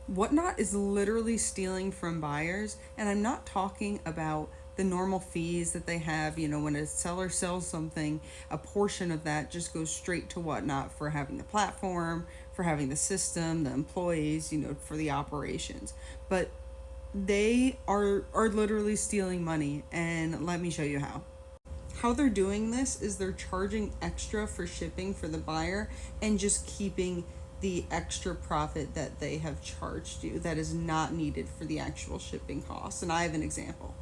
Whatnot is literally stealing from buyers, and I'm not talking about the normal fees that they have. When a seller sells something, a portion of that just goes straight to Whatnot for having the platform, for having the system, the employees, for the operations. But they are literally stealing money, and let me show you how they're doing this is they're charging extra for shipping for the buyer and just keeping the extra profit that they have charged you that is not needed for the actual shipping costs. And I have an example.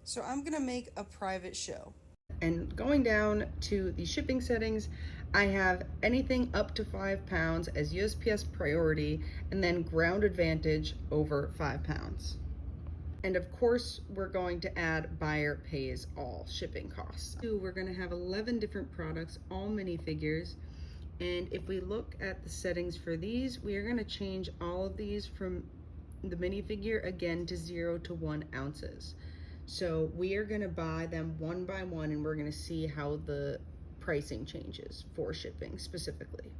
So I'm going to make a private show. And going down to the shipping settings, I have anything up to 5 pounds as USPS priority, and then ground advantage over 5 pounds. And of course, we're going to add buyer pays all shipping costs. We're going to have 11 different products, all minifigures. And if we look at the settings for these, we are going to change all of these from the minifigure again to 0 to 1 ounces. So we are going to buy them one by one, and we're going to see how the pricing changes for shipping specifically.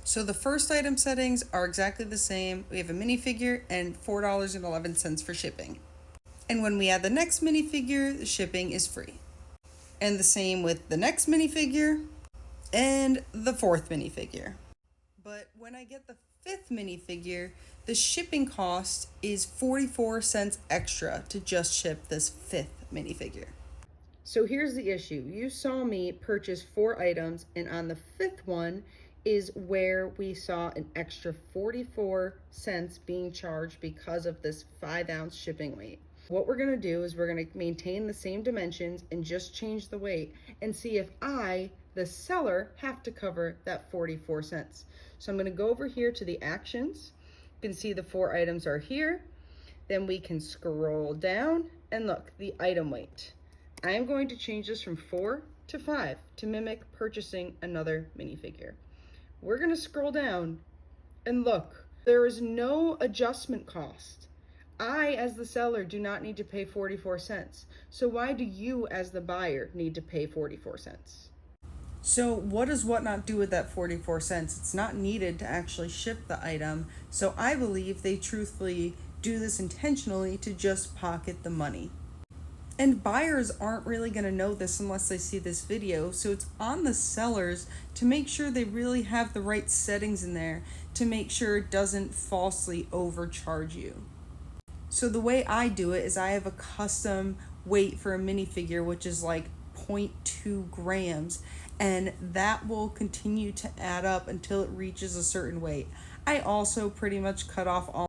So the first item settings are exactly the same. We have a minifigure and $4.11 for shipping. And when we add the next minifigure, the shipping is free. And the same with the next minifigure and the fourth minifigure. But when I get the fifth minifigure, the shipping cost is 44 cents extra to just ship this fifth minifigure. So here's the issue. You saw me purchase 4 items, and on the fifth one is where we saw an extra 44 cents being charged because of this 5-ounce shipping weight. What we're going to do is we're going to maintain the same dimensions and just change the weight and see if I, the seller, have to cover that 44 cents. So I'm going to go over here to the actions. You can see the 4 items are here. Then we can scroll down and look, the item weight. I am going to change this from 4 to 5 to mimic purchasing another minifigure. We're going to scroll down and look, there is no adjustment cost. I, as the seller, do not need to pay 44 cents. So why do you, as the buyer, need to pay 44 cents? So what does Whatnot do with that 44 cents? It's not needed to actually ship the item. So I believe they truthfully do this intentionally to just pocket the money. And buyers aren't really going to know this unless they see this video. So it's on the sellers to make sure they really have the right settings in there to make sure it doesn't falsely overcharge you. So the way I do it is I have a custom weight for a minifigure, which is like 0.2 grams, and that will continue to add up until it reaches a certain weight. I also pretty much cut off all